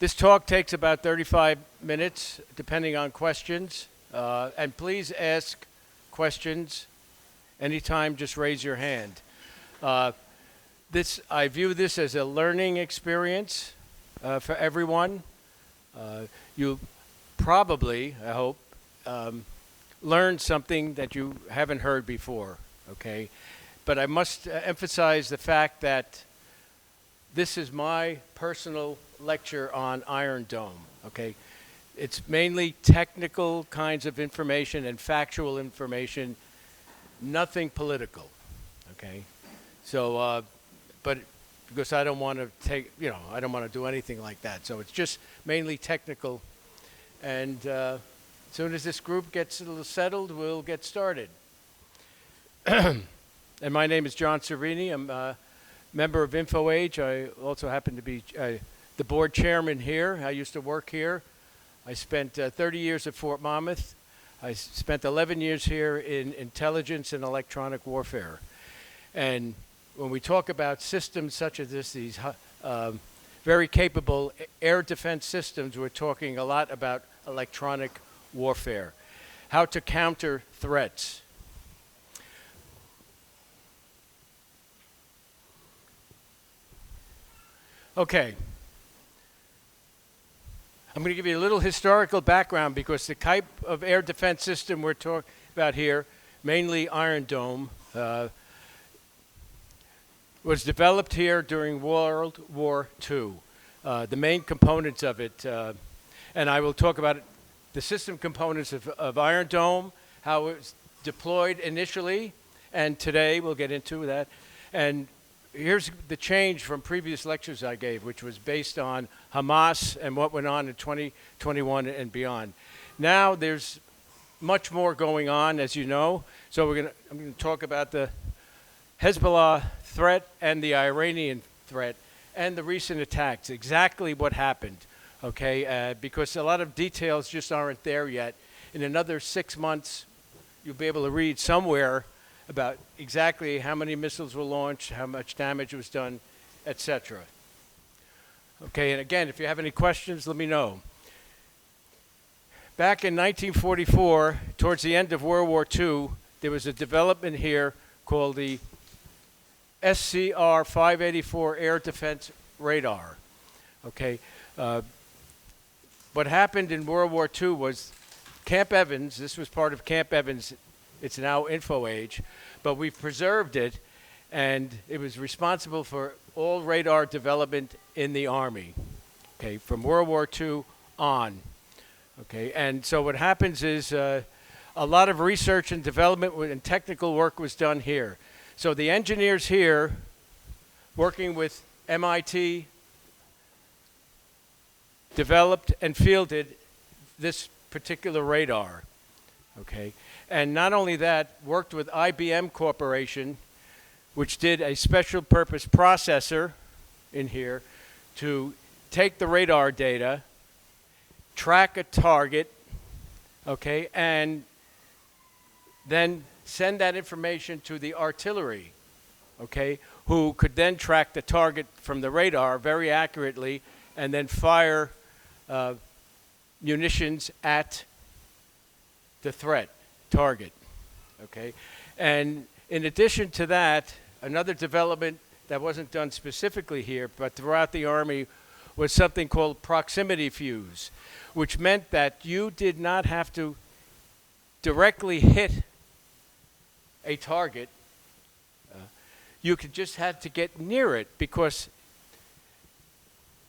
This talk takes about 35 minutes, depending on questions. And please ask questions anytime, just raise your hand. I view this as a learning experience for everyone. You probably, I hope, learn something that you haven't heard before, okay? But I must emphasize the fact that this is my personal lecture on Iron Dome, okay? It's mainly technical kinds of information and factual information, nothing political, okay? So, but because I don't want to I don't want to do anything like that. So it's just mainly technical. And as soon as this group gets a little settled, we'll get started. And my name is John Cervini. I'm a member of InfoAge. I also happen to be the board chairman here. I used to work here. I spent 30 years at Fort Monmouth. I spent 11 years here in intelligence and electronic warfare. And when we talk about systems such as this, these very capable air defense systems, we're talking a lot about electronic warfare, how to counter threats. Okay. I'm going to give you a little historical background because the type of air defense system we're talking about here, mainly Iron Dome, was developed here during World War II. The main components of it, and I will talk about the system components of Iron Dome, how it was deployed initially, and today we'll get into that. And here's the change from previous lectures I gave, which was based on Hamas and what went on in 2021 and beyond. Now there's much more going on, as you know. So I'm going to talk about the Hezbollah threat and the Iranian threat and the recent attacks, exactly what happened, okay? Because a lot of details just aren't there yet. In another 6 months, you'll be able to read somewhere about exactly how many missiles were launched, how much damage was done, etc. Okay, and again, if you have any questions, let me know. Back in 1944, towards the end of World War II, there was a development here called the SCR 584 Air Defense Radar. Okay, what happened in World War II was Camp Evans, this was part of Camp Evans, it's now InfoAge, but we've preserved it, and it was responsible for all radar development in the Army, okay, from World War II on. Okay, and so what happens is a lot of research and development and technical work was done here. So the engineers here, working with MIT, developed and fielded this particular radar, okay? And not only that, worked with IBM Corporation, which did a special purpose processor in here to take the radar data, track a target, okay, and then send that information to the artillery, okay, who could then track the target from the radar very accurately and then fire munitions at the threat target, okay? And in addition to that, another development that wasn't done specifically here, but throughout the Army, was something called proximity fuse, which meant that you did not have to directly hit a target. You could just have to get near it because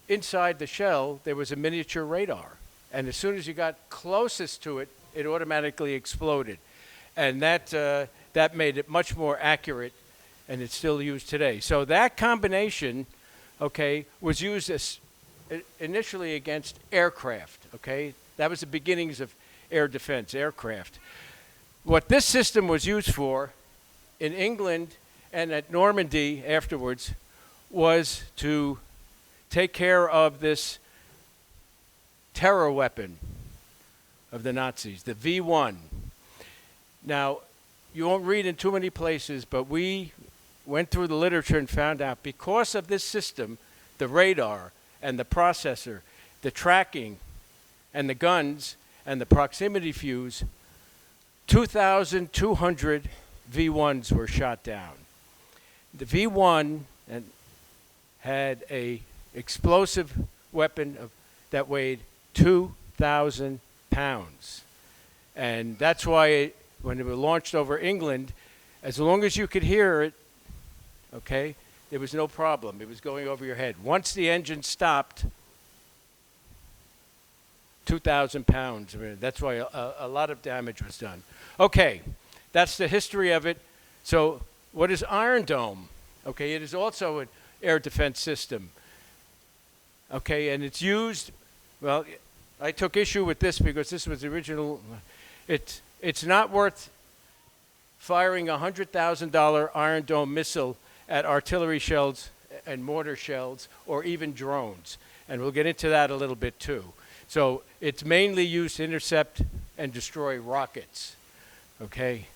inside the shell there was a miniature radar, and as soon as you got closest to it, it automatically exploded, and that made it much more accurate, and it's still used today. So that combination, okay, was used as initially against aircraft. Okay, that was the beginnings of air defense, aircraft. What this system was used for in England and at Normandy afterwards was to take care of this terror weapon of the Nazis, the V1. Now, you won't read in too many places, but we went through the literature and found out because of this system, the radar and the processor the tracking and the guns and the proximity fuse, 2,200 V1s were shot down. The V1 had a explosive weapon that weighed 2,000 pounds. And that's why when it was launched over England, as long as you could hear it, okay, there was no problem. It was going over your head. Once the engine stopped, 2,000 pounds. I mean, that's why a lot of damage was done. Okay, that's the history of it. So what is Iron Dome? Okay, it is also an air defense system. Okay, and it's used, well, I took issue with this because this was the original. It's not worth firing a $100,000 Iron Dome missile at artillery shells and mortar shells or even drones. And we'll get into that a little bit too. So it's mainly used to intercept and destroy rockets, okay?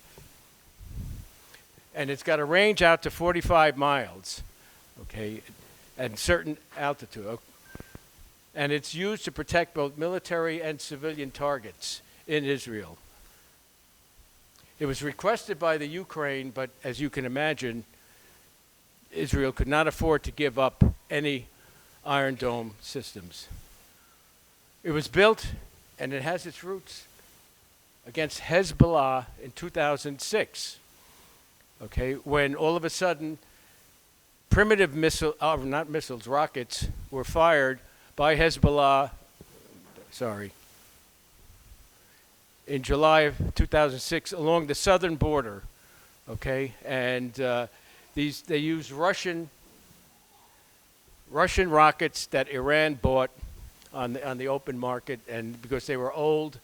And it's got a range out to 45 miles, okay, at certain altitude. And it's used to protect both military and civilian targets in Israel. It was requested by the Ukraine, but as you can imagine, Israel could not afford to give up any Iron Dome systems. It was built, and it has its roots against Hezbollah in 2006, okay, when all of a sudden primitive rockets were fired by Hezbollah, in July of 2006 along the southern border, okay, and they used Russian rockets that Iran bought on the open market, and because they were old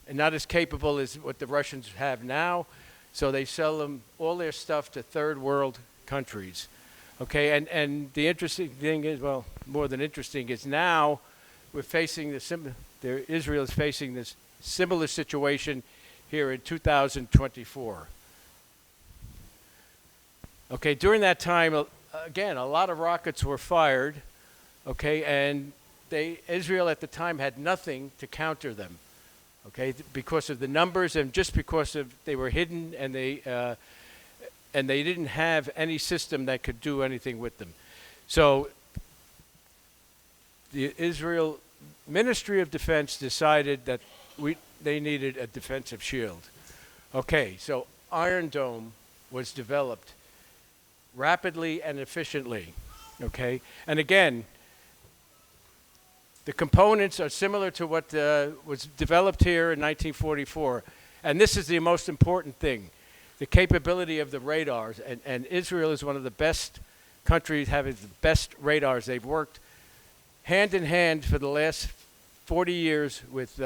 and not as capable as what the Russians have now, so they sell them all their stuff to third world countries. Okay, and the interesting thing is, well, more than interesting, is now we're facing Israel is facing this similar situation here in 2024. Okay, during that time, again, a lot of rockets were fired, okay, and Israel at the time had nothing to counter them, okay, because of the numbers and just because they were hidden and they didn't have any system that could do anything with them. So the Israel Ministry of Defense decided that they needed a defensive shield. Okay, so Iron Dome was developed rapidly and efficiently, okay? And again, the components are similar to what was developed here in 1944. And this is the most important thing, the capability of the radars. And Israel is one of the best countries having the best radars. They've worked hand in hand for the last 40 years with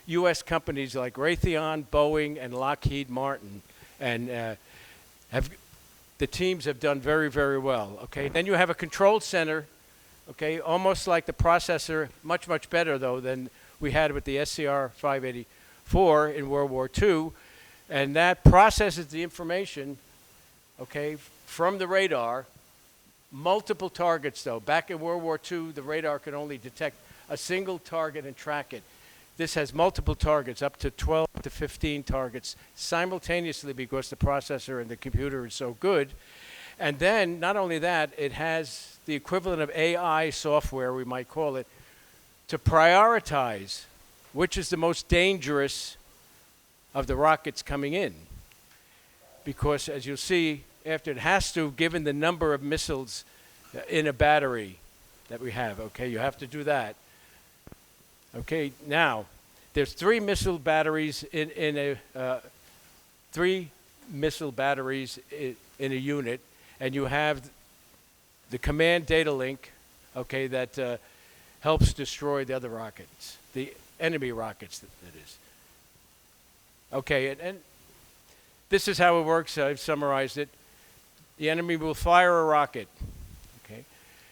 U.S. companies like Raytheon, Boeing, and Lockheed Martin. And the teams have done very, very well. Okay, then you have a control center, okay, almost like the processor, much, much better, though, than we had with the SCR 584 in World War II. And that processes the information, okay, from the radar. Multiple targets, though. Back in World War II, the radar could only detect a single target and track it. This has multiple targets, up to 12 to 15 targets simultaneously because the processor and the computer is so good. And then, not only that, it has the equivalent of AI software, we might call it, to prioritize which is the most dangerous of the rockets coming in. Because, as you'll see, after it has to, given the number of missiles in a battery that we have, okay, you have to do that. Okay, now, there's three missile batteries in a unit, and you have the command data link, okay, that helps destroy the other rockets, the enemy rockets, that is. Okay, and this is how it works. I've summarized it. The enemy will fire a rocket, okay?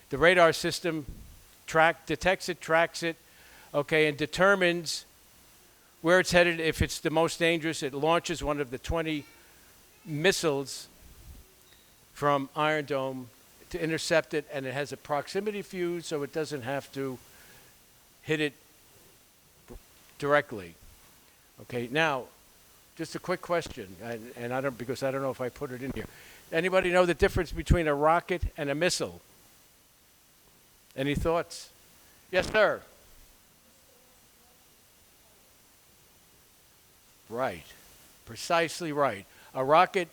The radar system detects it, tracks it, okay, and determines where it's headed. If it's the most dangerous, it launches one of the 20 missiles from Iron Dome to intercept it, and it has a proximity fuse, so it doesn't have to hit it directly. Okay, now, just a quick question, and I don't, because I don't know if I put it in here. Anybody know the difference between a rocket and a missile? Any thoughts? Yes, sir. Right. Precisely right. A rocket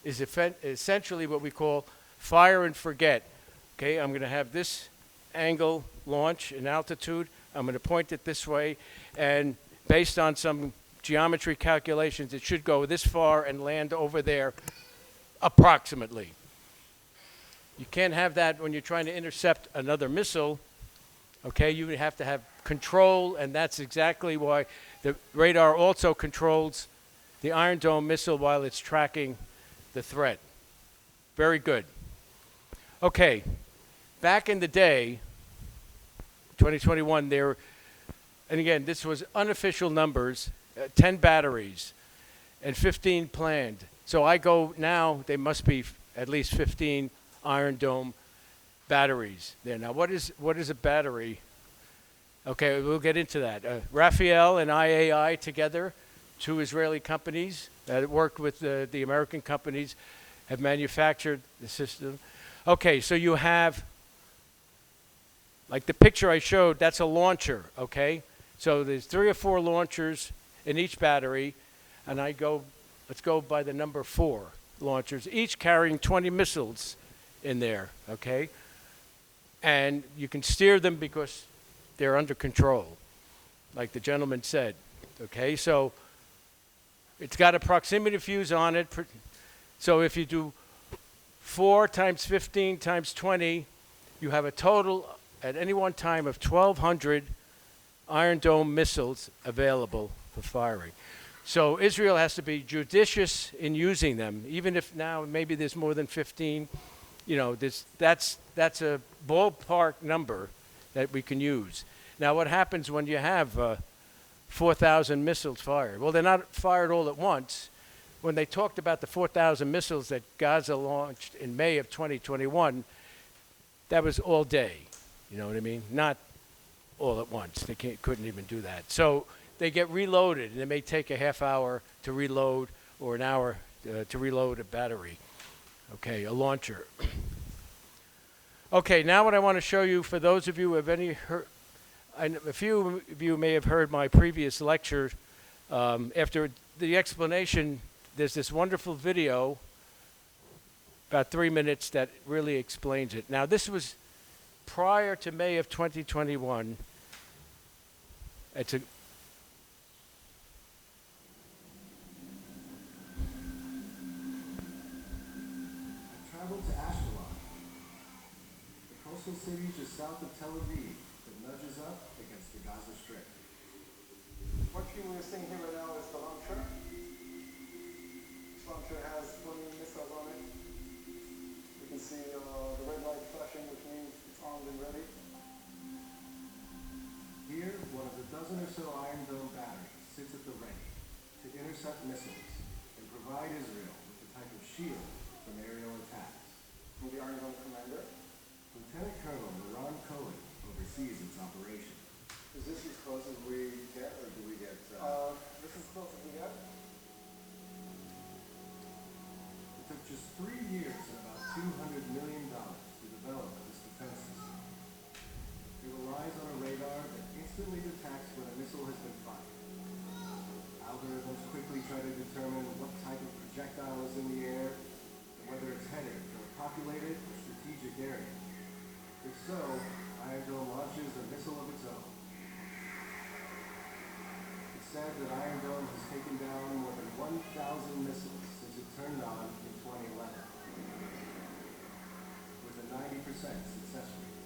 is essentially what we call fire and forget. Okay, I'm going to have this angle launch in altitude. I'm going to point it this way, and based on some geometry calculations, it should go this far and land over there approximately. You can't have that when you're trying to intercept another missile. Okay, you have to have control, and that's exactly why the radar also controls the Iron Dome missile while it's tracking the threat. Very good. Okay, back in the day, 2021, there, and again, this was unofficial numbers, 10 batteries and 15 planned. So I go now, there must be at least 15 Iron Dome batteries there. Now, what is a battery? Okay, we'll get into that. Rafael and IAI together, two Israeli companies that work with the American companies, have manufactured the system. Okay, so you have, like the picture I showed, that's a launcher, okay? So there's 3 or 4 launchers in each battery, and let's go by the number 4 launchers, each carrying 20 missiles in there, okay? And you can steer them because they're under control, like the gentleman said, okay? So it's got a proximity fuse on it. So if you do 4 times 15 times 20, you have a total at any one time of 1,200 Iron Dome missiles available for firing. So Israel has to be judicious in using them, even if now maybe there's more than 15. You know, that's a ballpark number that we can use. Now, what happens when you have 4,000 missiles fired? Well, they're not fired all at once. When they talked about the 4,000 missiles that Gaza launched in May of 2021, that was all day. You know what I mean? Not all at once. They couldn't even do that. So they get reloaded, and it may take a half hour to reload or an hour to reload a battery. Okay, a launcher. Okay, now what I want to show you, for those of you who have a few of you may have heard my previous lecture. After the explanation, there's this wonderful video, about 3 minutes, that really explains it. Now, this was prior to May of 2021. It's a traveled to Ashkelon, the coastal city just south of Tel Aviv that nudges up against the Gaza Strip. What we're seeing here right now is the launcher. This launcher has 20 missiles on it. You can see the red light flashing, which means it's armed and ready. Here, one of the dozen or so Iron Dome batteries sits at the ready to intercept missiles and provide Israel with the type of shield from aerial attacks. And the Iron Dome commander, Lieutenant Colonel Ron Cohen, oversees its operation. Is this as close as we get, or do we get? This is as close as we get. It took just 3 years and about $200 million to develop this defense system. It relies on a radar that instantly detects when a missile has been fired. Algorithms quickly try to determine what type of projectile is in the air and whether it's headed for a populated or strategic area. If so, Iron Dome launches a missile of its own. It's said that Iron Dome has taken down more than 1,000 missiles since it turned on in 2011, with a 90% success rate.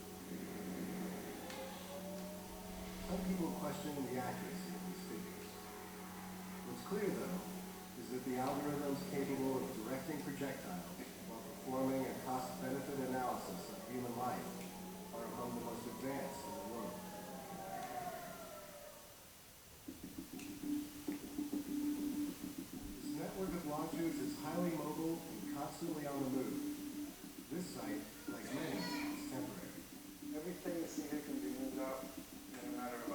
Some people question the accuracy of these figures. What's clear, though, is that the algorithms capable of directing projectiles while performing a cost-benefit analysis of human life are among the most advanced in the world. This network of launchers is highly mobile and constantly on the move. This site, like many, is temporary. Everything you see here can be moved out in a matter of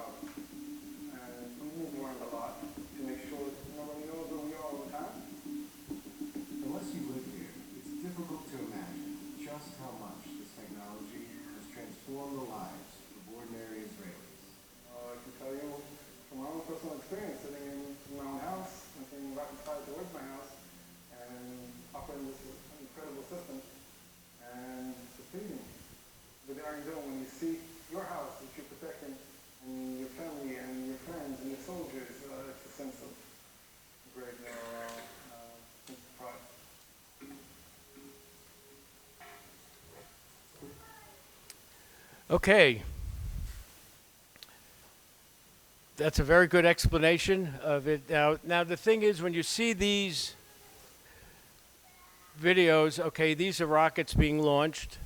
Okay, that's a very good explanation of it. Now the thing is, when you see these videos, okay, these are rockets being launched,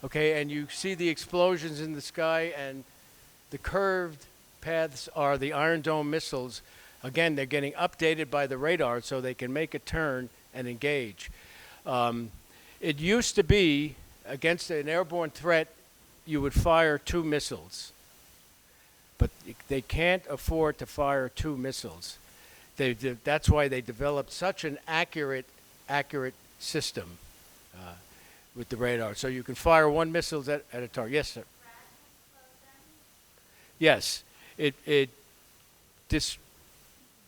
okay, and you see the explosions in the sky, and the curved paths are the Iron Dome missiles. Again, they're getting updated by the radar so they can make a turn and engage. It used to be, against an airborne threat, you would fire 2 missiles. But they can't afford to fire 2 missiles. That's why they developed such an accurate system with the radar. So you can fire 1 missile at a target. Yes, sir. Yes, it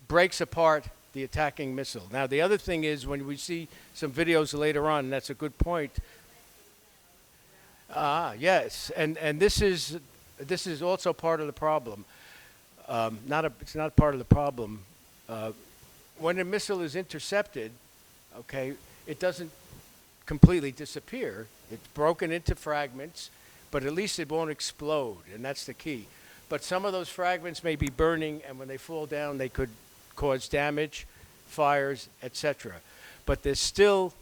breaks apart the attacking missile. Now, the other thing is, when we see some videos later on, and that's a good point. Yes, and this is also part of the problem. It's not part of the problem. When a missile is intercepted, okay, it doesn't completely disappear. It's broken into fragments, but at least it won't explode, and that's the key. But some of those fragments may be burning, and when they fall down, they could cause damage, fires, etc. But there's still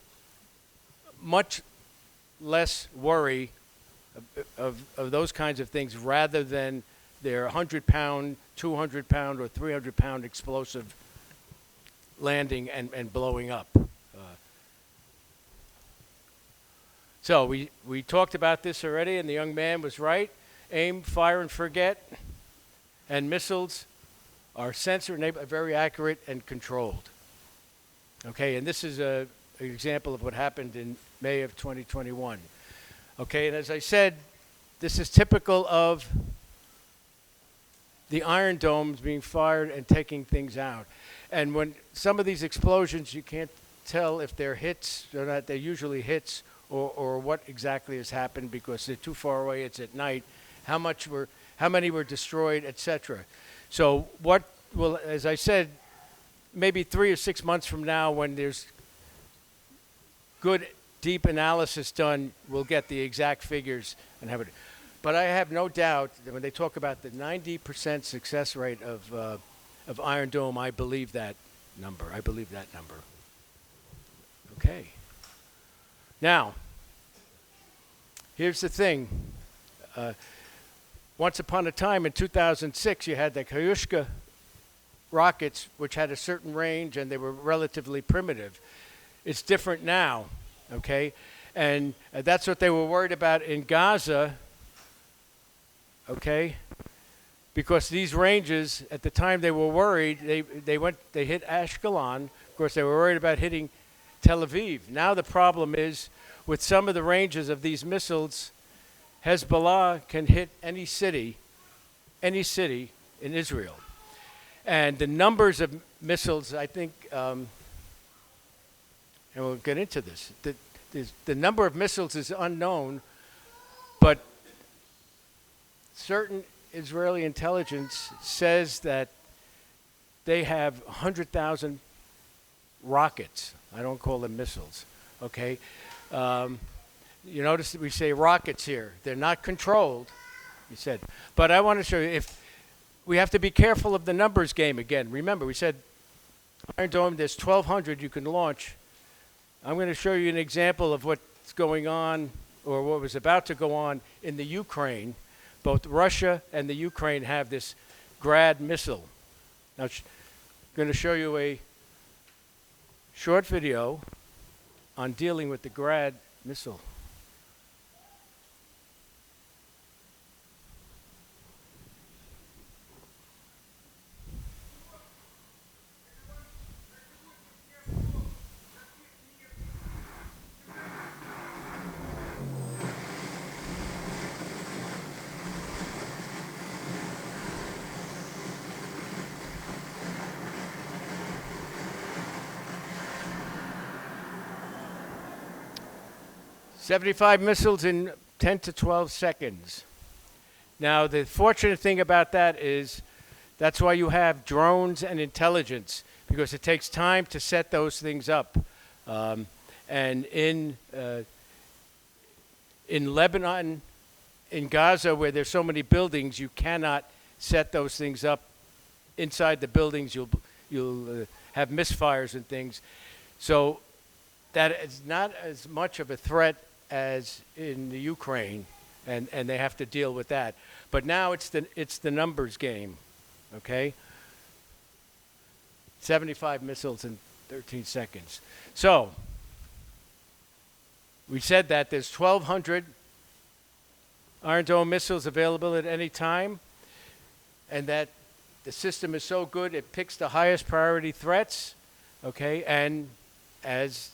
much less worry of those kinds of things, rather than their 100-pound, 200-pound, or 300-pound explosive landing and blowing up. So we talked about this already, and the young man was right. Aim, fire, and forget. And missiles are very accurate and controlled. Okay, and this is an example of what happened in May of 2021. Okay, and as I said, this is typical of the Iron Domes being fired and taking things out. And when some of these explosions, you can't tell if they're hits or not. They're usually hits, or what exactly has happened, because they're too far away. It's at night. How many were destroyed, etc. So what will, as I said, maybe 3 or 6 months from now, when there's good deep analysis done, we'll get the exact figures and have it. But I have no doubt that when they talk about the 90% success rate of Iron Dome, I believe that number. Okay. Now, here's the thing. Once upon a time in 2006, you had the Kayushka rockets, which had a certain range, and they were relatively primitive. It's different now, okay? And that's what they were worried about in Gaza, okay? Because these ranges, at the time they were worried, they hit Ashkelon. Of course, they were worried about hitting Tel Aviv. Now the problem is, with some of the ranges of these missiles, Hezbollah can hit any city in Israel. And the numbers of missiles, I think, and we'll get into this, the number of missiles is unknown, but certain Israeli intelligence says that they have 100,000 rockets. I don't call them missiles, okay? You notice that we say rockets here. They're not controlled, you said. But I want to show you, if we have to be careful of the numbers game again. Remember, we said Iron Dome, there's 1,200 you can launch. I'm going to show you an example of what's going on, or what was about to go on in the Ukraine. Both Russia and the Ukraine have this Grad missile. Now, I'm going to show you a short video on dealing with the Grad missile. "75 missiles in 10 to 12 seconds. Now, the fortunate thing about that is that's why you have drones and intelligence, because it takes time to set those things up. And in Lebanon in Gaza, where there's so many buildings, you cannot set those things up inside the buildings. You'll have misfires and things. So that is not as much of a threat as in the Ukraine, and they have to deal with that. But now it's the numbers game, okay? 75 missiles in 13 seconds. So we said that there's 1,200 Iron Dome missiles available at any time, and that the system is so good it picks the highest priority threats, okay? And as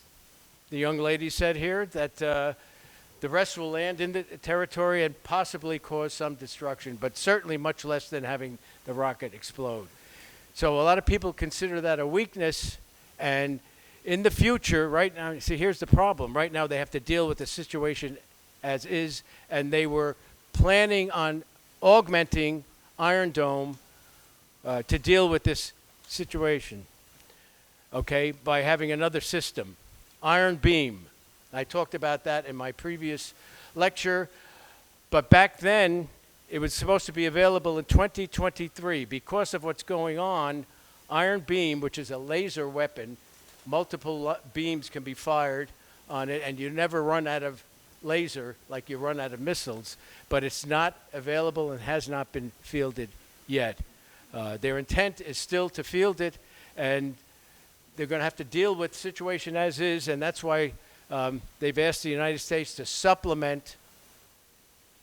the young lady said here, that the rest will land in the territory and possibly cause some destruction, but certainly much less than having the rocket explode. So a lot of people consider that a weakness, and in the future, right now, see, here's the problem. Right now they have to deal with the situation as is, and they were planning on augmenting Iron Dome to deal with this situation, okay, by having another system, Iron Beam. I talked about that in my previous lecture, but back then it was supposed to be available in 2023. Because of what's going on, Iron Beam, which is a laser weapon, multiple beams can be fired on it, and you never run out of laser like you run out of missiles, but it's not available and has not been fielded yet. Their intent is still to field it, and they're going to have to deal with the situation as is, and that's why they've asked the United States to supplement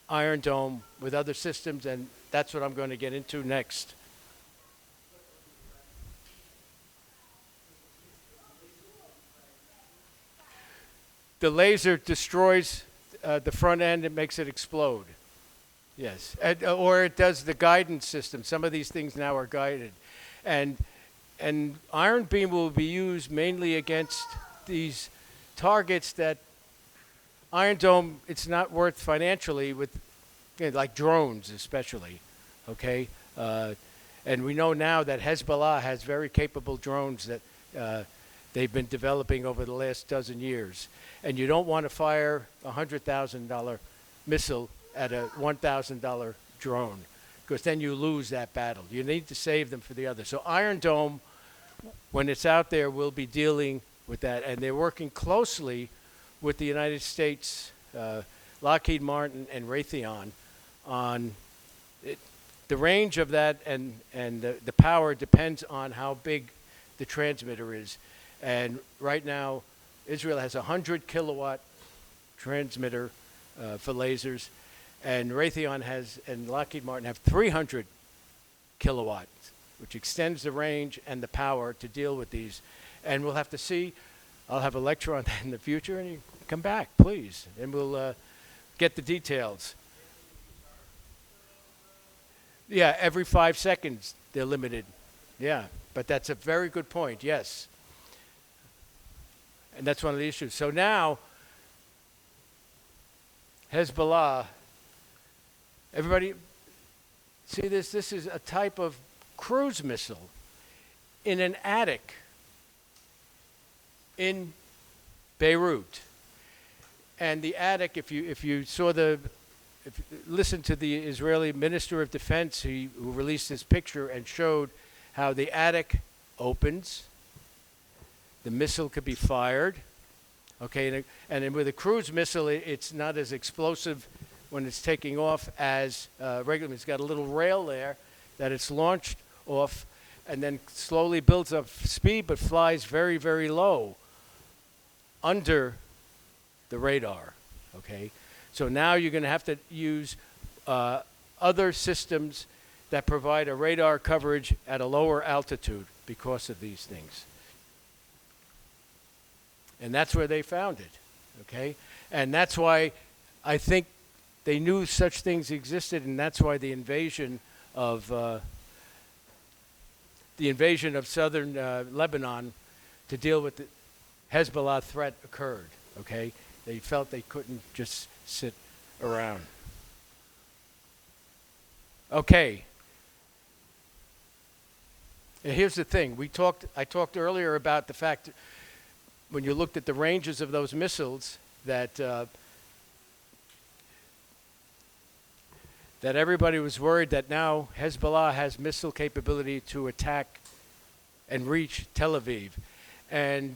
Iron Dome with other systems, and that's what I'm going to get into next. The laser destroys the front end and makes it explode. Yes, or it does the guidance system. Some of these things now are guided. And Iron Beam will be used mainly against these targets that Iron Dome, it's not worth financially with, like drones especially, okay? And we know now that Hezbollah has very capable drones that they've been developing over the last dozen years. And you don't want to fire a $100,000 missile at a $1,000 drone, because then you lose that battle. You need to save them for the other. So Iron Dome, when it's out there, will be dealing with that. And they're working closely with the United States, Lockheed Martin and Raytheon on it. The range of that and the power depends on how big the transmitter is. And right now, Israel has a 100 kilowatt transmitter for lasers, and Raytheon and Lockheed Martin have 300 kilowatts, which extends the range and the power to deal with these. And we'll have to see. I'll have a lecture on that in the future, and you come back, please, and we'll get the details. Yeah, every 5 seconds they're limited. Yeah, but that's a very good point, yes. And that's one of the issues. So now, Hezbollah, everybody, see this? This is a type of cruise missile in an attic in Beirut. And the attic, if you listen to the Israeli Minister of Defense, who released this picture and showed how the attic opens, the missile could be fired, okay, and with a cruise missile, it's not as explosive when it's taking off as regular. It's got a little rail there that it's launched off, and then slowly builds up speed, but flies very, very low under the radar, okay? So now you're going to have to use other systems that provide a radar coverage at a lower altitude because of these things. And that's where they found it, okay? And that's why I think they knew such things existed, and that's why the invasion of southern Lebanon to deal with the Hezbollah threat occurred, okay? They felt they couldn't just sit around. Okay. And here's the thing. I talked earlier about the fact that when you looked at the ranges of those missiles, that that everybody was worried that now Hezbollah has missile capability to attack and reach Tel Aviv. And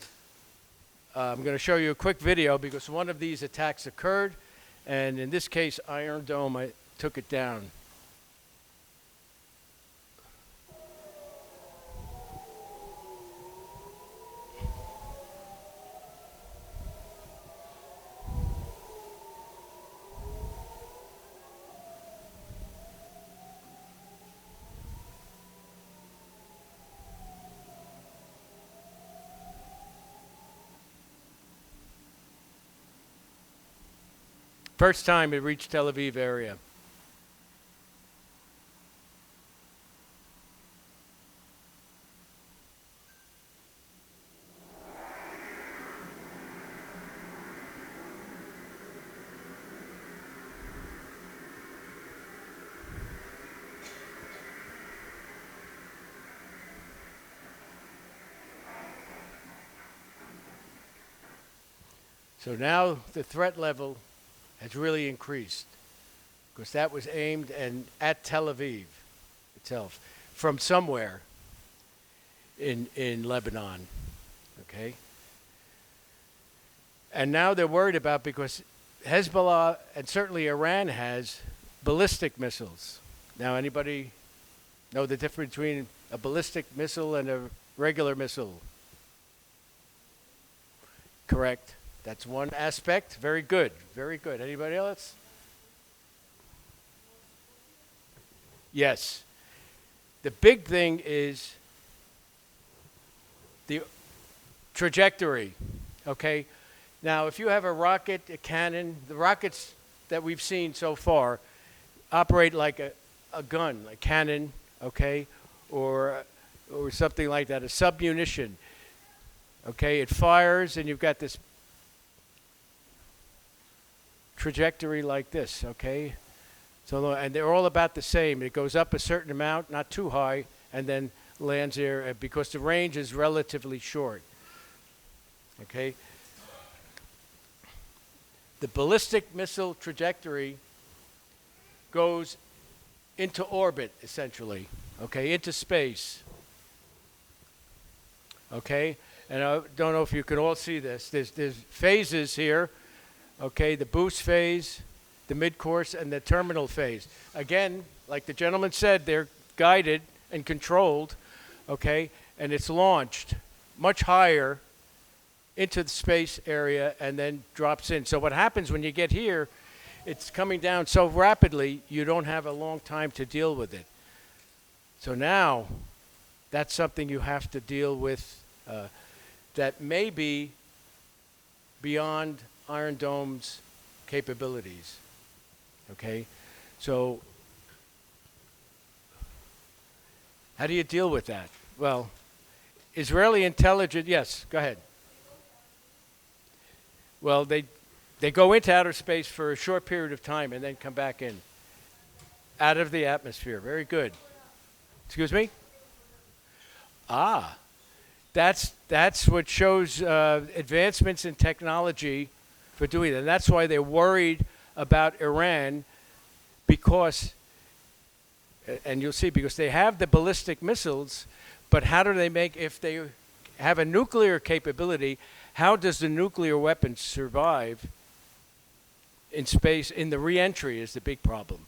I'm going to show you a quick video because one of these attacks occurred, and in this case, Iron Dome, I took it down. First time it reached Tel Aviv area. So now the threat level has really increased because that was aimed and at Tel Aviv itself from somewhere in Lebanon, okay? And now they're worried about because Hezbollah and certainly Iran has ballistic missiles. Now, anybody know the difference between a ballistic missile and a regular missile? Correct. That's one aspect. Very good. Very good. Anybody else? Yes. The big thing is the trajectory. Okay? Now, if you have a rocket, a cannon, the rockets that we've seen so far operate like a gun, a cannon, okay? Or something like that, a submunition. Okay? It fires and you've got this trajectory like this, okay? So, and they're all about the same. It goes up a certain amount, not too high, and then lands there because the range is relatively short, okay? The ballistic missile trajectory goes into orbit, essentially, okay, into space, okay? And I don't know if you can all see this. There's phases here. Okay, the boost phase, the mid-course, and the terminal phase. Again, like the gentleman said, they're guided and controlled, okay, and it's launched much higher into the space area and then drops in. So what happens when you get here, it's coming down so rapidly, you don't have a long time to deal with it. So now, that's something you have to deal with that may be beyond Iron Dome's capabilities, okay? So how do you deal with that? Well, Israeli intelligence, yes, go ahead. Well, they go into outer space for a short period of time and then come back in, out of the atmosphere. Very good. Excuse me? Ah, that's what shows advancements in technology for doing that. And that's why they're worried about Iran because, and you'll see, because they have the ballistic missiles, but how do they make, if they have a nuclear capability, how does the nuclear weapon survive in space? In the re-entry is the big problem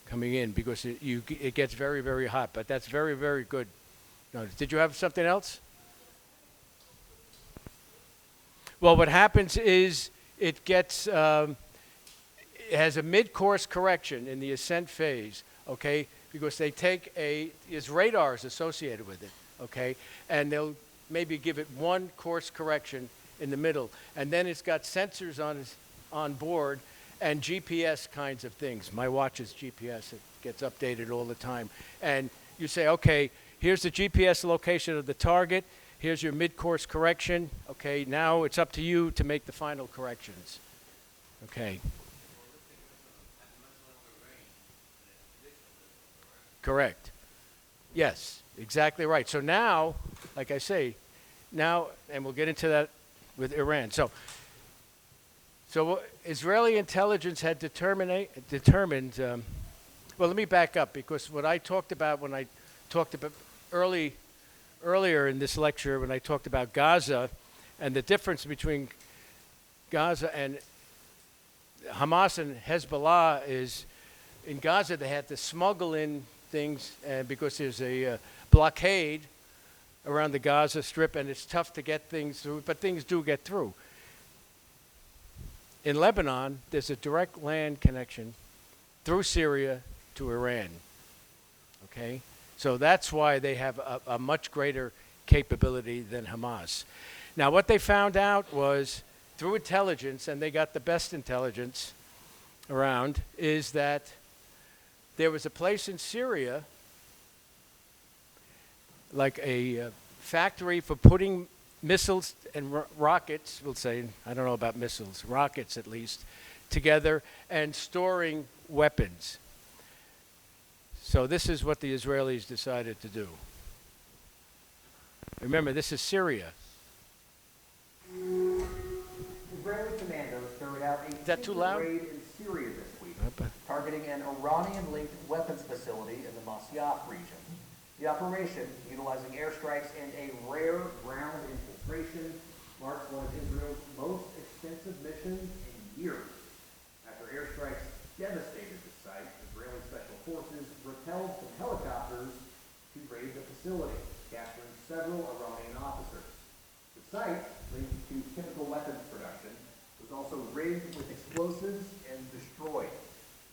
coming in because it gets very, very hot. But that's very, very good. No, did you have something else? Well, what happens is it gets, it has a mid-course correction in the ascent phase, okay, because they take there's radars associated with it, okay, and they'll maybe give it one course correction in the middle, and then it's got sensors on board and GPS kinds of things. My watch is GPS. It gets updated all the time. And you say, okay, here's the GPS location of the target. Here's your mid-course correction. Okay, now it's up to you to make the final corrections. Okay. Correct. Yes, exactly right. So now, like I say, now, and we'll get into that with Iran. So Israeli intelligence had determined Well, let me back up because what I talked about when I talked about earlier in this lecture when I talked about Gaza and the difference between Gaza and Hamas and Hezbollah is in Gaza they had to smuggle in things because there's a blockade around the Gaza Strip and it's tough to get things through, but things do get through. In Lebanon, there's a direct land connection through Syria to Iran. Okay? So that's why they have a much greater capability than Hamas. Now, what they found out was through intelligence, and they got the best intelligence around, is that there was a place in Syria, like a factory for putting missiles and rockets, we'll say, I don't know about missiles, rockets at least, together and storing weapons. So this is what the Israelis decided to do. Remember, this is Syria. Israeli commandos carried out a that too loud? raid in Syria this week, targeting an Iranian-linked weapons facility in the Masyaf region. The operation, utilizing airstrikes and a rare ground infiltration, marks one of Israel's most extensive missions in years. After airstrikes devastated the site, Israeli special forces repelled some helicopters to raid the facility, capturing several Iranian officers. The site, linked to chemical weapons production, was also rigged with explosives and destroyed.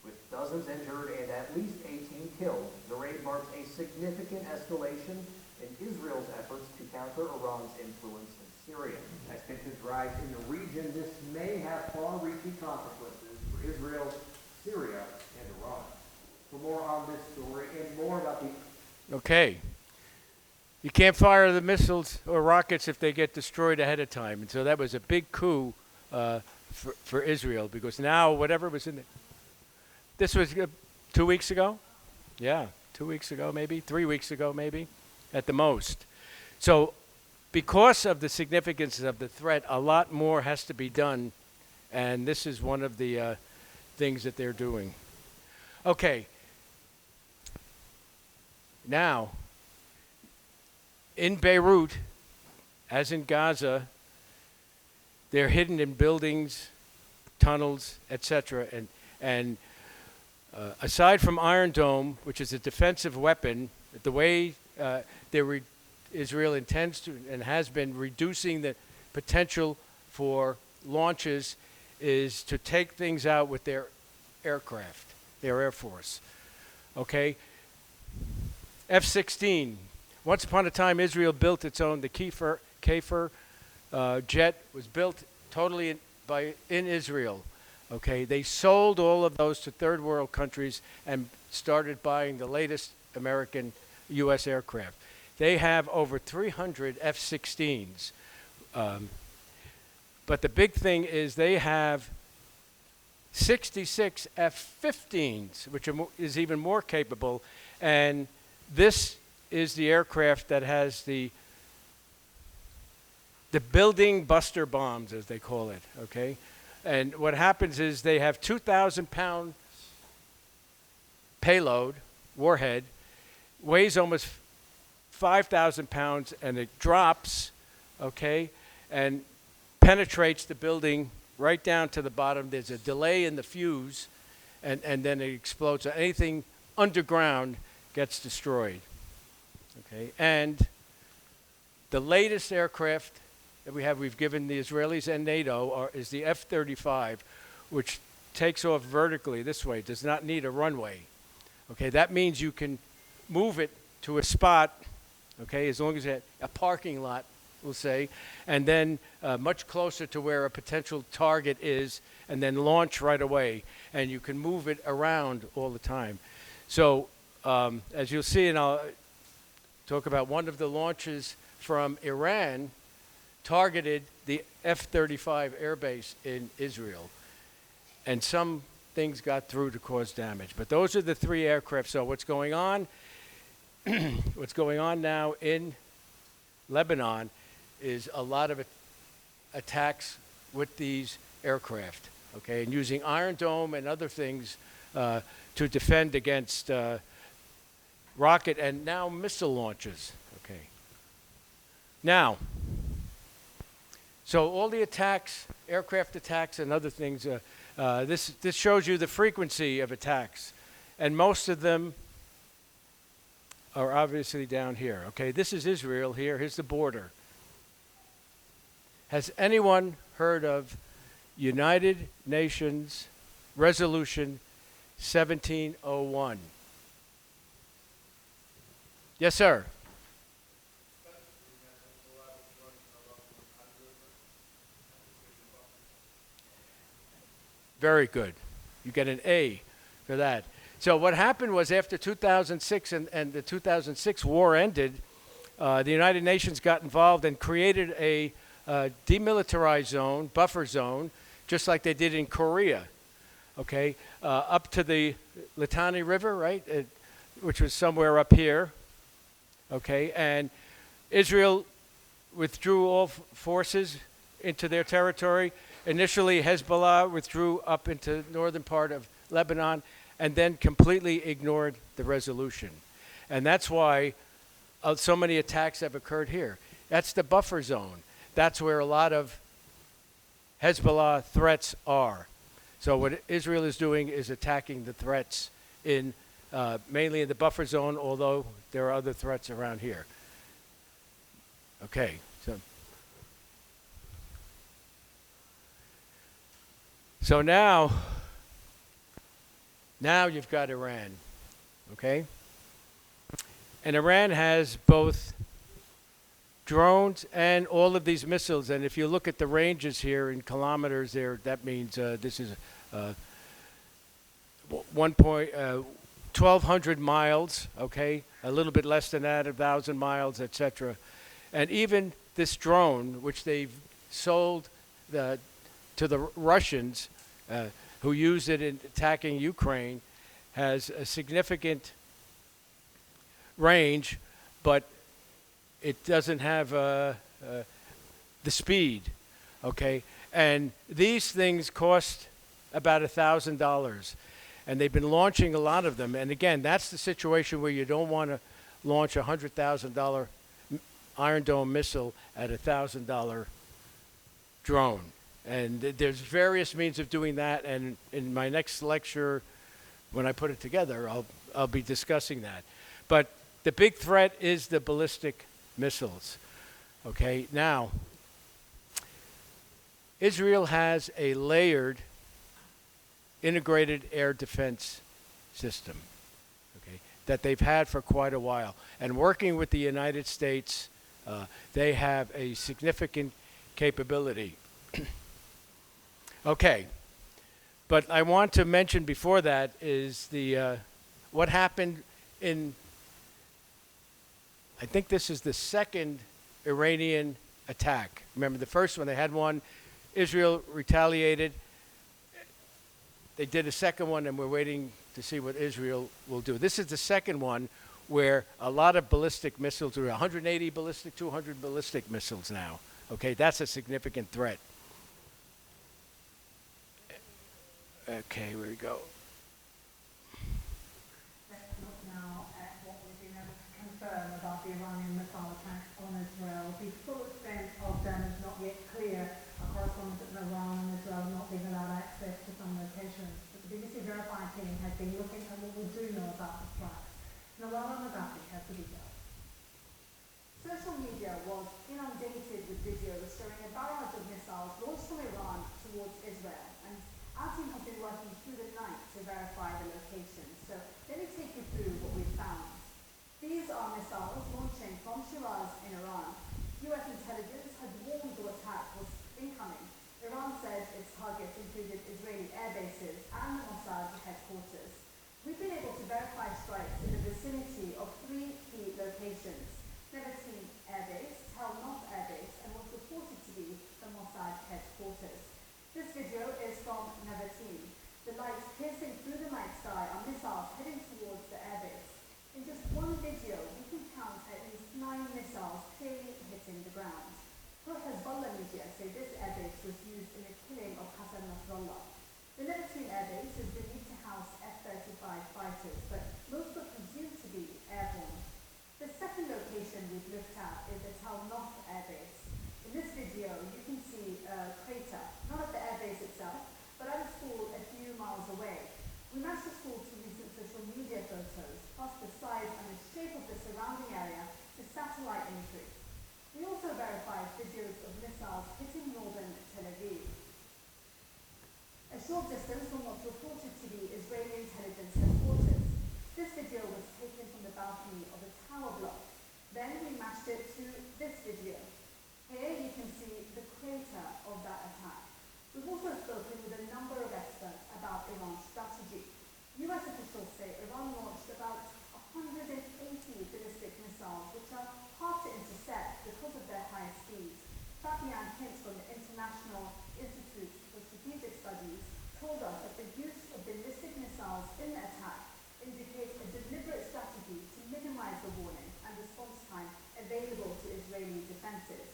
With dozens injured and at least 18 killed, the raid marks a significant escalation in Israel's efforts to counter Iran's influence in Syria. As tensions rise in the region, this may have far-reaching consequences for Israel, Syria, and Iran. For more on this story and more about the... Okay. You can't fire the missiles or rockets if they get destroyed ahead of time. And so that was a big coup for Israel because now whatever was in there. This was 2 weeks ago? Yeah, 2 weeks ago maybe, 3 weeks ago maybe, at the most. So because of the significance of the threat, a lot more has to be done, and this is one of the things that they're doing. Okay. Now, in Beirut, as in Gaza, they're hidden in buildings, tunnels, etc. And aside from Iron Dome, which is a defensive weapon, the way Israel intends to and has been reducing the potential for launches is to take things out with their aircraft, their Air Force. Okay? F-16. Once upon a time, Israel built its own. The Kafer jet was built totally in Israel. Okay, they sold all of those to third world countries and started buying the latest American U.S. aircraft. They have over 300 F-16s. But the big thing is they have 66 F-15s, which is even more capable. And this is the aircraft that has the building buster bombs, as they call it, okay? And what happens is they have 2,000-pound payload, warhead, weighs almost 5,000 pounds, and it drops, okay, and penetrates the building right down to the bottom. There's a delay in the fuse, and then it explodes. So anything underground gets destroyed, okay? And the latest aircraft that we've given the Israelis and NATO is the F-35, which takes off vertically this way, does not need a runway. Okay, that means you can move it to a spot, okay, as long as a parking lot, we'll say, and then much closer to where a potential target is, and then launch right away. And you can move it around all the time. So as you'll see, and I'll talk about one of the launches from Iran, targeted the F-35 airbase in Israel. And some things got through to cause damage. But those are the three aircraft. So what's going on? What's going on now in Lebanon is a lot of attacks with these aircraft, okay? And using Iron Dome and other things to defend against rocket and now missile launches. Okay. Now, so all the attacks, aircraft attacks and other things, this shows you the frequency of attacks. And most of them are obviously down here. Okay, this is Israel here. Here's the border. Has anyone heard of United Nations Resolution 1701? Yes, sir. Very good. You get an A for that. So what happened was after 2006 and the 2006 war ended, the United Nations got involved and created a demilitarized zone, buffer zone, just like they did in Korea, okay, up to the Litani River, right, which was somewhere up here, okay, and Israel withdrew all forces into their territory. Initially, Hezbollah withdrew up into the northern part of Lebanon and then completely ignored the resolution. And that's why so many attacks have occurred here. That's the buffer zone. That's where a lot of Hezbollah threats are. So what Israel is doing is attacking the threats in mainly in the buffer zone, although there are other threats around here. Okay, so now you've got Iran, okay? And Iran has both drones and all of these missiles. And if you look at the ranges here in kilometers there, that means this is 1,200 miles, okay? A little bit less than that, 1,000 miles, etc. And even this drone, which they've sold to the Russians, who used it in attacking Ukraine, has a significant range, but it doesn't have the speed, okay? And these things cost about $1,000, and they've been launching a lot of them. And again, that's the situation where you don't want to launch a $100,000 Iron Dome missile at a $1,000 drone. And there's various means of doing that, and in my next lecture, when I put it together, I'll be discussing that. But the big threat is the ballistic missiles. Okay, now, Israel has a layered integrated air defense system, okay, that they've had for quite a while. And working with the United States, they have a significant capability. Okay, but I want to mention before that is the what happened in, I think this is the second Iranian attack. Remember the first one, they had one, Israel retaliated. They did a second one, and we're waiting to see what Israel will do. This is the second one where a lot of ballistic missiles, 180 ballistic, 200 ballistic missiles now. Okay, that's a significant threat. Okay, here we go. Let's look now at what we've been able to confirm about the Iranian missile attacks on Israel. The full extent of them is not yet clear. Our correspondents in Iran and Israel have not been allowed access to some locations. But the BBC Verified team has been looking at what we do know about the strikes. Nawal al-Gaddafi has the video. Social media was inundated with videos showing a barrage of missiles launched from Iran towards Israel. And our team has been working through the night to verify the location. So let me take you through what we've found. These are missiles launching from Shiraz in Iran. US intelligence had warned the attack was incoming. Iran said its targets included Israeli air bases and the Mossad headquarters. We've been able to verify strikes in the vicinity of 3 key locations: Nevatim Air Base, Tel Nof Air Base, and what's reported to be the Mossad headquarters. This video is from Nevatim. The lights piercing through the night sky are missiles heading towards the airbase. In just one video, we can count at least 9 missiles clearly hitting the ground. Pro-Hezbollah media say this airbase was used in the killing of Hassan Nasrallah. The Nevatim airbase is believed to in-house F-35 fighters, but most were presumed to be airborne. The second location we've looked at is the Tel Nof Air Base. In this video, you can see a crater, not at the air base itself, but at a school a few miles away. We matched the school to recent social media photos, plus the size and the shape of the surrounding area to satellite imagery. We also verified videos of missiles hitting northern Tel Aviv. A short distance from what's reported to be Israeli intelligence headquarters. This video was taken from the balcony of a tower block. Then we matched it to this video. Here you can see the crater of that attack. We've also spoken with a number of experts about Iran's strategy. US officials say Iran launched about 180 ballistic missiles, which are hard to intercept because of their high speeds. Fabian Hintz from the International Institute for Strategic Studies told us that the use of ballistic missiles in the attack indicates a deliberate strategy to minimize the warning and response time available to Israeli defenses.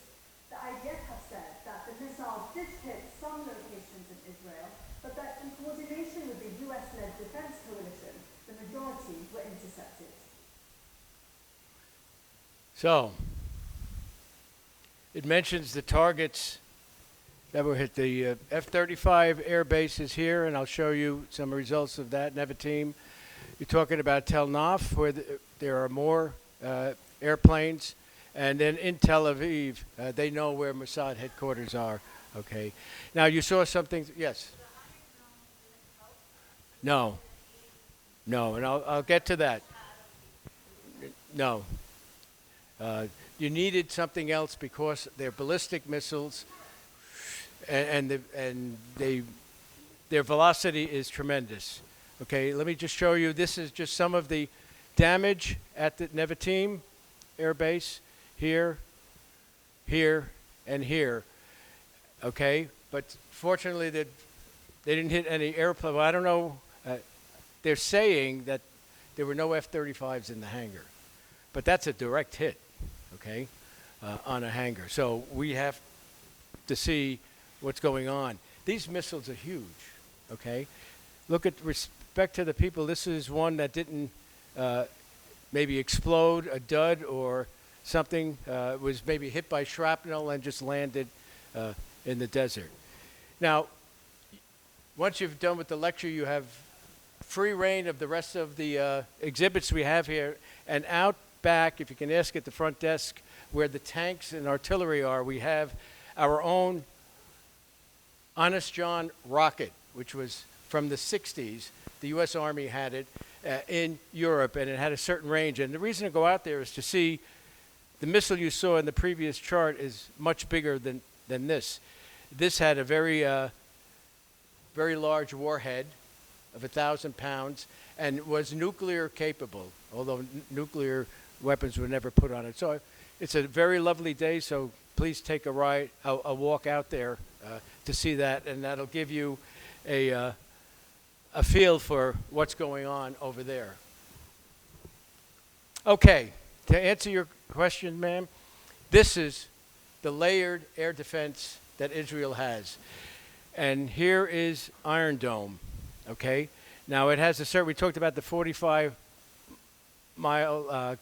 The IDF have said that the missiles did hit some locations in Israel, but that in coordination with the US-led defense coalition, the majority were intercepted. So, it mentions the targets that were hit. The F-35 air base is here, and I'll show you some results of that. Nevatim, you're talking about Tel Nof, where there are more airplanes. And then in Tel Aviv, they know where Mossad headquarters are. Okay. Now, you saw something. Yes? No. No, and I'll get to that. No. You needed something else because they're ballistic missiles, and their velocity is tremendous. Okay, let me just show you. This is just some of the damage at the Nevatim Air Base. Here, here, and here. Okay, but fortunately they didn't hit any airplane. Well, I don't know. They're saying that there were no F-35s in the hangar, but that's a direct hit. Okay, on a hangar. So we have to see what's going on. These missiles are huge. Okay, look at respect to the people. This is one that didn't maybe explode, a dud, or something was maybe hit by shrapnel and just landed in the desert. Now, once you've done with the lecture, you have free reign of the rest of the exhibits we have here. And out back, if you can ask at the front desk, where the tanks and artillery are, we have our own Honest John rocket, which was from the 60s. The U.S. Army had it in Europe, and it had a certain range. And the reason to go out there is to see the missile you saw in the previous chart is much bigger than this. This had a very large warhead of 1,000 pounds and was nuclear capable, although nuclear weapons were never put on it. So it's a very lovely day, so please take a walk out there to see that, and that'll give you a feel for what's going on over there. Okay, to answer your question, ma'am, this is the layered air defense that Israel has. And here is Iron Dome, okay? Now it has a certain, we talked about the 45-mile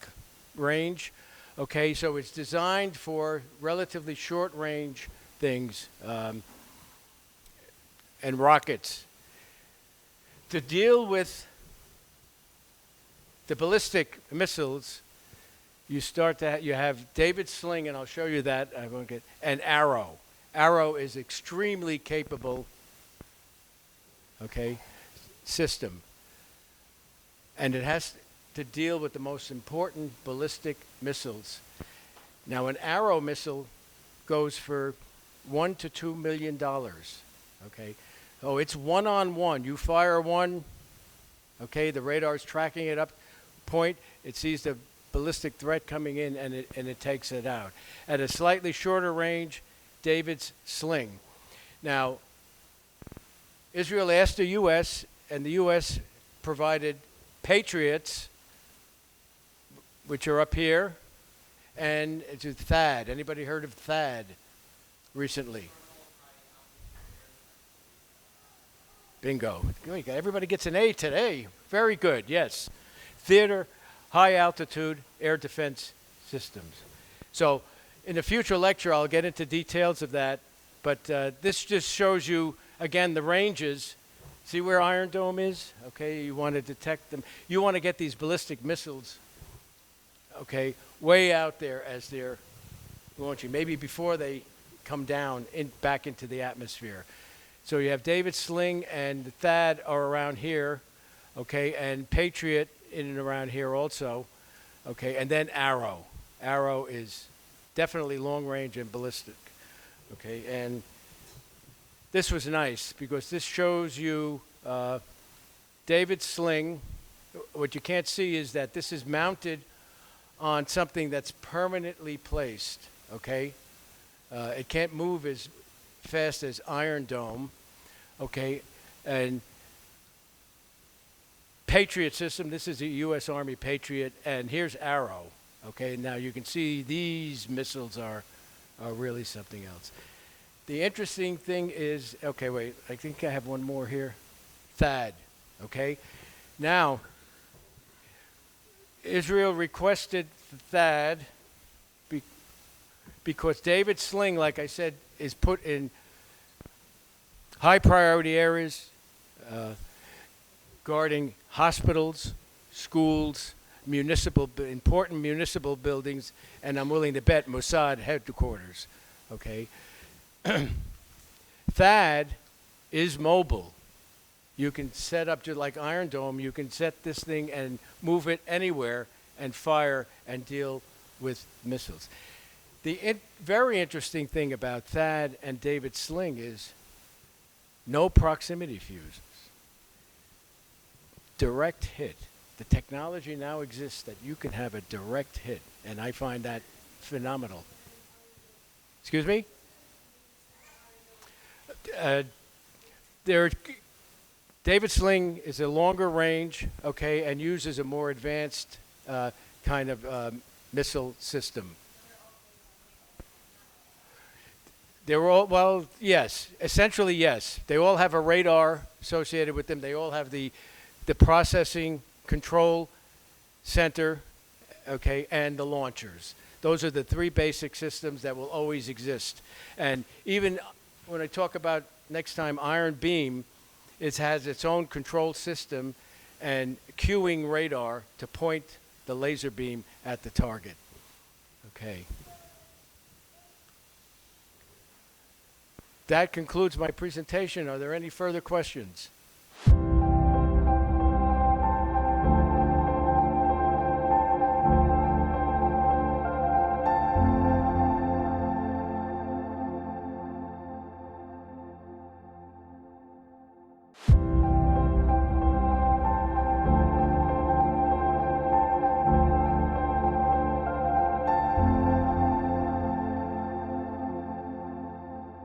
range, okay? So it's designed for relatively short range things and rockets. To deal with the ballistic missiles, you have David's sling, and I'll show you that. I won't get an arrow. Arrow is extremely capable, okay, system, and it has to deal with the most important ballistic missiles. Now, an Arrow missile goes for $1 to $2 million. Okay, oh, it's one-on-one. You fire one, okay, the radar's tracking it up, point, it sees the ballistic threat coming in, and it takes it out. At a slightly shorter range, David's sling. Now, Israel asked the U.S., and the U.S. provided Patriots, which are up here, and it's THAAD. Anybody heard of THAAD recently? Bingo. Everybody gets an A today. Very good, yes. Theater, high altitude air defense systems. So in a future lecture, I'll get into details of that. But this just shows you, again, the ranges. See where Iron Dome is? Okay, you want to detect them. You want to get these ballistic missiles, okay, way out there as they're launching, maybe before they come down back into the atmosphere. So you have David Sling and THAAD are around here, okay, and Patriot in and around here also, okay, and then Arrow. Arrow is definitely long range and ballistic, okay, and this was nice because this shows you David Sling. What you can't see is that this is mounted on something that's permanently placed, okay? It can't move as fast as Iron Dome, okay? And Patriot system, this is a U.S. Army Patriot, and here's Arrow, okay? Now you can see these missiles are really something else. The interesting thing is, okay, wait, I think I have one more here. THAAD, okay? Now, Israel requested THAAD because David Sling, like I said, is put in high priority areas, guarding hospitals, schools, important municipal buildings, and I'm willing to bet Mossad headquarters, okay? THAAD is mobile. You can set up, just like Iron Dome, you can set this thing and move it anywhere and fire and deal with missiles. The very interesting thing about THAAD and David Sling is no proximity fuses. Direct hit. The technology now exists that you can have a direct hit, and I find that phenomenal. Excuse me? David Sling is a longer range, okay, and uses a more advanced kind of missile system. They're all, well, yes, essentially yes. They all have a radar associated with them. They all have the processing control center, okay, and the launchers. Those are the three basic systems that will always exist. And even when I talk about next time Iron Beam, it has its own control system and cueing radar to point the laser beam at the target. Okay. That concludes my presentation. Are there any further questions?